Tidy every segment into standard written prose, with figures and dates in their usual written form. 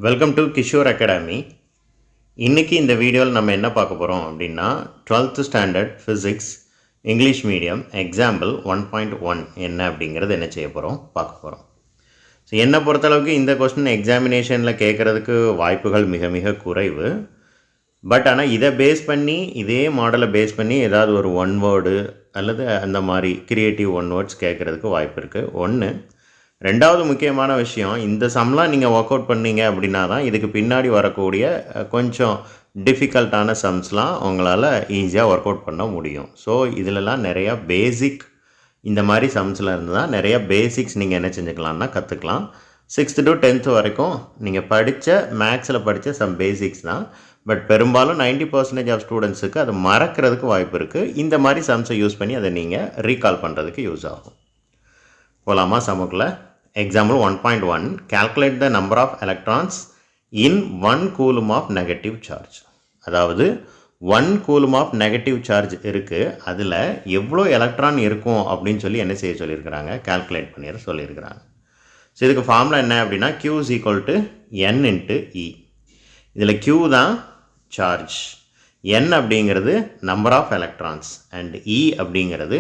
Welcome to Kishore academy. இன்றைக்கி இந்த வீடியோவில் நம்ம என்ன பார்க்க போகிறோம் அப்படின்னா 12th standard physics English medium example 1.1 என்ன அப்படிங்கிறது என்ன செய்ய போகிறோம் பார்க்க போகிறோம். ஸோ என்னை பொறுத்தளவுக்கு இந்த கொஸ்டின் எக்ஸாமினேஷனில் கேட்குறதுக்கு வாய்ப்புகள் மிக மிக குறைவு. பட் ஆனால் இதை பேஸ் பண்ணி இதே மாடலை பேஸ் பண்ணி ஏதாவது ஒரு ஒன் வேர்டு அல்லது அந்த மாதிரி கிரியேட்டிவ் ஒன் வேர்ட்ஸ் கேட்குறதுக்கு வாய்ப்பு இருக்குது. ஒன்று. ரெண்டாவது முக்கியமான விஷயம், இந்த சம்லாம் நீங்கள் ஒர்க் அவுட் பண்ணீங்க அப்படின்னா தான் இதுக்கு பின்னாடி வரக்கூடிய கொஞ்சம் டிஃபிகல்ட்டான சம்ஸ்லாம் உங்களால் ஈஸியாக ஒர்க் அவுட் பண்ண முடியும். ஸோ இதிலலாம் நிறையா பேசிக் இந்த மாதிரி சம்ஸில் இருந்து தான் நிறையா பேசிக்ஸ் நீங்கள் என்ன செஞ்சுக்கலாம்னா கற்றுக்கலாம். 6th to 10th வரைக்கும் நீங்கள் மேக்ஸில் படித்த சம் பேசிக்ஸ் தான். பட் பெரும்பாலும் 90% ஆஃப் ஸ்டூடெண்ட்ஸுக்கு அதை மறக்கிறதுக்கு வாய்ப்பு இருக்குது. இந்த மாதிரி சம்ஸை யூஸ் பண்ணி அதை நீங்கள் ரீகால் பண்ணுறதுக்கு யூஸ் ஆகும். போலாமா சமுக்கில்? Example 1.1 calculate the number of electrons in 1 coulomb of negative charge. அதாவது 1 coulomb of negative charge இருக்குது, அதில் எவ்வளோ எலக்ட்ரான் இருக்கும் அப்படின்னு சொல்லி என்ன செய்ய சொல்லியிருக்கிறாங்க, கால்குலேட் பண்ணிட சொல்லியிருக்கிறாங்க. ஸோ இதுக்கு ஃபார்முலா என்ன அப்படின்னா Q is equal to N into E. இதில் Q தான் சார்ஜ், N அப்படிங்கிறது number of electrons and E அப்படிங்கிறது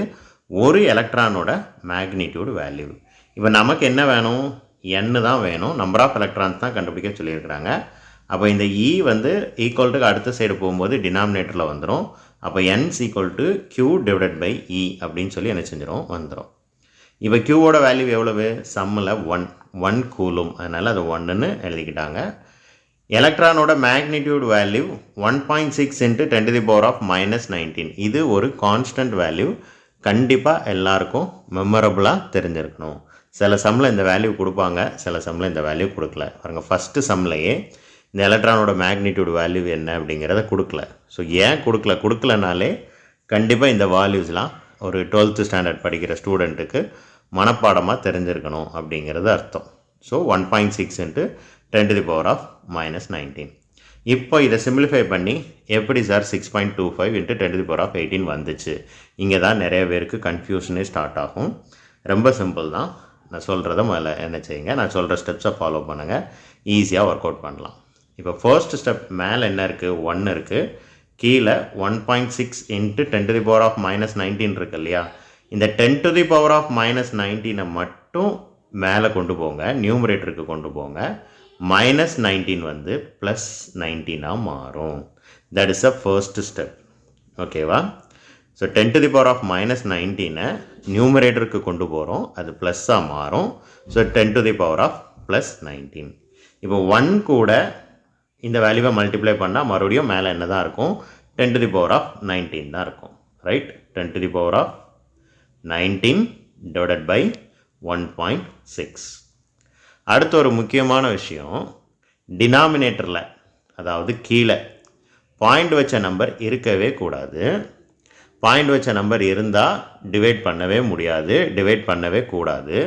ஒரு எலக்ட்ரானோட மேக்னிடியூட் வேல்யூ. இப்போ நமக்கு என்ன வேணும், n தான் வேணும், நம்பர் ஆஃப் எலக்ட்ரான்ஸ் தான் கண்டுபிடிக்க சொல்லியிருக்கிறாங்க. அப்போ இந்த E வந்து ஈக்குவல் டு அடுத்த சைடு போகும்போது டினாமினேட்டரில் வந்துடும். அப்போ n equal to Q divided by E அப்படின்னு சொல்லி என்ன செஞ்சிடும் வந்துடும். இப்போ Qவோட வேல்யூ எவ்வளவு, சம்மில் 1 கூலும், அதனால் அது 1ன்னு எழுதிக்கிட்டாங்க. எலக்ட்ரானோட மேக்னிடியூட் வேல்யூ 1.6 × 10⁻−19. இது ஒரு கான்ஸ்டன்ட் வேல்யூ, கண்டிப்பாக எல்லாருக்கும் மெமரபுளாக தெரிஞ்சிருக்கணும். சில சம்மில் இந்த வேல்யூ கொடுப்பாங்க, சில சம்மில் இந்த வேல்யூ கொடுக்கல. பாருங்க, ஃபஸ்ட்டு சம்லையே இந்த எலக்ட்ரானோட மேக்னிடியூட் வேல்யூ என்ன அப்படிங்கிறத கொடுக்கல. ஸோ ஏன் கொடுக்கலனாலே கண்டிப்பாக இந்த வேல்யூஸ்லாம் ஒரு 12th ஸ்டாண்டர்ட் படிக்கிற ஸ்டூடெண்ட்டுக்கு மனப்பாடமாக தெரிஞ்சிருக்கணும் அப்படிங்கிறது அர்த்தம். ஸோ 1.6 × 10⁻−19. இப்போ இதை சிம்பிளிஃபை பண்ணி எப்படி சார் 6.25 × 10⁻18 வந்துச்சு, இங்கே தான் நிறைய பேருக்கு கன்ஃபியூஷனே ஸ்டார்ட் ஆகும். ரொம்ப சிம்பிள் தான், நான் சொல்கிறத முதல்ல என்ன செய்யுங்க, நான் சொல்கிற ஸ்டெப்ஸை ஃபாலோ பண்ணுங்கள், ஈஸியாக ஒர்க் அவுட் பண்ணலாம். இப்போ ஃபர்ஸ்ட் ஸ்டெப் மேலே என்ன இருக்குது, 1 இருக்குது, கீழே 1.6 × 10⁻−19 இருக்கு இல்லையா, இந்த 10⁻−19 மட்டும் மேலே கொண்டு போங்க, நியூமரேட்டருக்கு கொண்டு போங்க. -19 வந்து +19 மாறும். That is a first step. ஓகேவா? ஸோ 10⁻−19 நியூமரேட்டருக்கு கொண்டு போகிறோம், அது ப்ளஸ்ஸாக மாறும். ஸோ 10⁻+19. இப்போ 1 கூட இந்த வேல்யூவை மல்டிப்ளை பண்ணால் மறுபடியும் மேலே என்ன தான் இருக்கும், 10⁻19 தான் இருக்கும். ரைட்? 10⁻19 divided by 1.6. அடுத்த ஒரு முக்கியமான விஷயம், டினாமினேட்டரில் அதாவது கீழே பாயிண்ட் வச்ச நம்பர் இருக்கவே கூடாது. பாயிண்ட் வச்ச நம்பர் இருந்தால் டிவைட் பண்ணவே முடியாது, டிவைட் பண்ணவே கூடாது.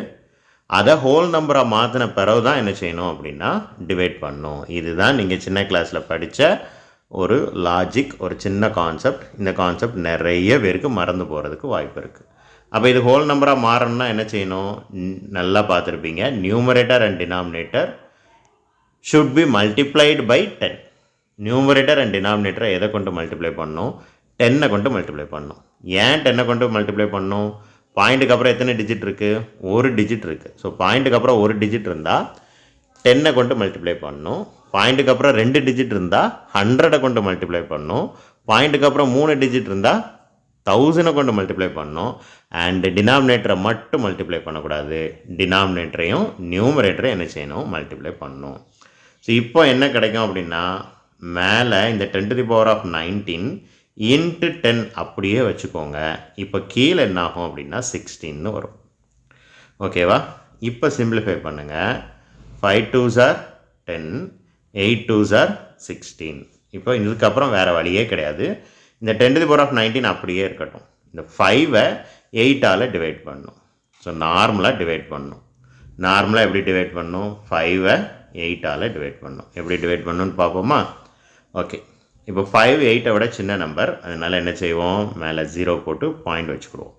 அதை ஹோல் நம்பராக மாற்றின பிறகு தான் என்ன செய்யணும் அப்படின்னா டிவைட் பண்ணணும். இதுதான் நீங்கள் சின்ன கிளாஸில் படித்த ஒரு லாஜிக், ஒரு சின்ன கான்செப்ட். இந்த கான்செப்ட் நிறைய பேருக்கு மறந்து போகிறதுக்கு வாய்ப்பு இருக்குது. அப்போ இது ஹோல் நம்பராக மாறணும்னா என்ன செய்யணும், நல்லா பார்த்துருப்பீங்க, numerator and denominator should be multiplied by 10. Numerator and டினாமினேட்டரை எதை கொண்டு மல்டிப்ளை பண்ணணும், 10 கொண்டு மல்டிப்ளை பண்ணணும். ஏன் 10 கொண்டு மல்டிப்ளை பண்ணணும், பாயிண்ட்டுக்கு அப்புறம் எத்தனை டிஜிட் இருக்குது, ஒரு டிஜிட் இருக்குது. ஸோ பாயிண்ட்டுக்கு அப்புறம் ஒரு டிஜிட் இருந்தால் 10 கொண்டு மல்டிப்ளை பண்ணணும். பாயிண்ட்டுக்கு அப்புறம் 2 டிஜிட் இருந்தால் 100 கொண்டு மல்டிப்ளை பண்ணணும். பாயிண்ட்டுக்கு அப்புறம் 3 டிஜிட் இருந்தால் 1000 கொண்டு மல்டிப்ளை பண்ணணும். அண்ட் டினாமினேட்டரை மட்டும் மல்டிப்ளை பண்ணக்கூடாது, டினாமினேட்டரையும் நியூமரேட்டரையும் என்ன செய்யணும், மல்டிப்ளை பண்ணணும். ஸோ இப்போ என்ன கிடைக்கும் அப்படின்னா, மேலே இந்த 10⁻19 × 10 அப்படியே வச்சுக்கோங்க. இப்போ கீழே என்ன ஆகும் அப்படின்னா 16 வரும். ஓகேவா? இப்போ சிம்பிளிஃபை பண்ணுங்கள். 5 2s are 10, 8 2s are 16. இப்போ இதுக்கப்புறம் வேறு வழியே கிடையாது, இந்த 10⁻19 அப்படியே இருக்கட்டும். இந்த 5-ஐ 8ஆல் டிவைட் பண்ணணும். ஸோ நார்மலாக டிவைட் பண்ணணும். நார்மலாக எப்படி டிவைட் பண்ணணும், 5-ஐ 8ஆல் டிவைட் பண்ணணும். எப்படி டிவைட் பண்ணணும்னு பார்ப்போமா? ஓகே, இப்போ 5 8-ஐ விட சின்ன நம்பர், அதனால் என்ன செய்வோம், மேலே 0 போட்டு பாயிண்ட் வச்சுக்கிடுவோம்.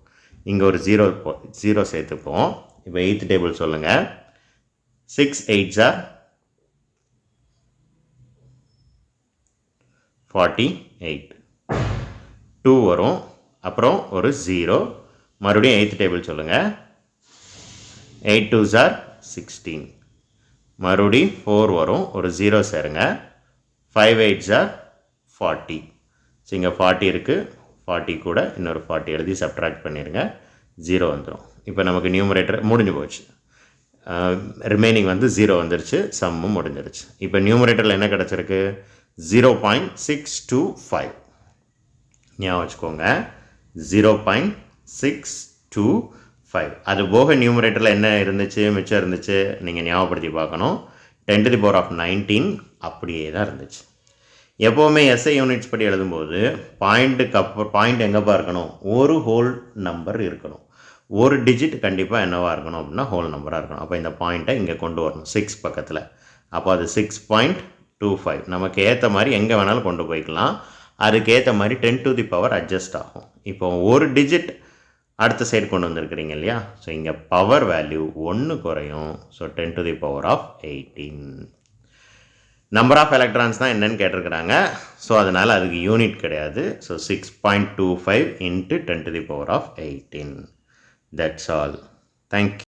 இங்கே ஒரு 0 சேர்த்துப்போம். இப்போ 8th டேபிள் சொல்லுங்கள். 6 8s are 48. 2 வரும், அப்புறம் ஒரு 0, மறுபடியும் 8th டேபிள் சொல்லுங்கள். 8 2s are 16, மறுபடி 4 வரும், ஒரு 0 சேருங்க. 5 8s are 40. ஸோ இங்கே 40 இருக்குது, 40 கூட இன்னொரு 40 எழுதி சப்ட்ராக்ட் பண்ணிடுங்க, 0 வந்துடும். இப்போ நமக்கு நியூமரேட்டர் முடிஞ்சு போச்சு. ரிமைனிங் வந்து 0 வந்துருச்சு, சம்மும் முடிஞ்சிருச்சு. இப்போ நியூமரேட்டரில் என்ன கிடச்சிருக்கு? 0.625. ஞாபகம் வச்சுக்கோங்க, 0.625. அது போக நியூமரேட்டரில் என்ன இருந்துச்சு, மிச்சம் இருந்துச்சு, நீங்கள் ஞாபகப்படுத்தி பார்க்கணும். 10 to the power of 19 அப்படியே தான் இருந்துச்சு. எப்போவுமே எஸ்ஐ யூனிட்ஸ் படி எழுதும்போது பாயிண்ட் எங்கேப்பா இருக்கணும்? ஒரு ஹோல் நம்பர் இருக்கணும். ஒரு டிஜிட் கண்டிப்பாக என்னவாக இருக்கணும் அப்படின்னா ஹோல் நம்பராக இருக்கணும். அப்போ இந்த பாயிண்ட்டை இங்கே கொண்டு வரணும் 6 பக்கத்தில். அப்போ அது 6.25. நமக்கு ஏற்ற மாதிரி எங்கே வேணாலும் கொண்டு போய்க்கலாம். அதுக்கேற்ற மாதிரி 10 to the power அட்ஜஸ்ட் ஆகும். இப்போ ஒரு டிஜிட் அடுத்த சைடு கொண்டு வந்திருக்கிறீங்க இல்லையா? ஸோ இங்கே பவர் வேல்யூ 1 குறையும். So 10 to the power of 18. Number of electrons தான் என்னன்னு கேட்டிருக்கிறாங்க. ஸோ அதனால் அதுக்கு யூனிட் கிடையாது. So 6.25 into 10 to the power of 18. That's all. Thank you.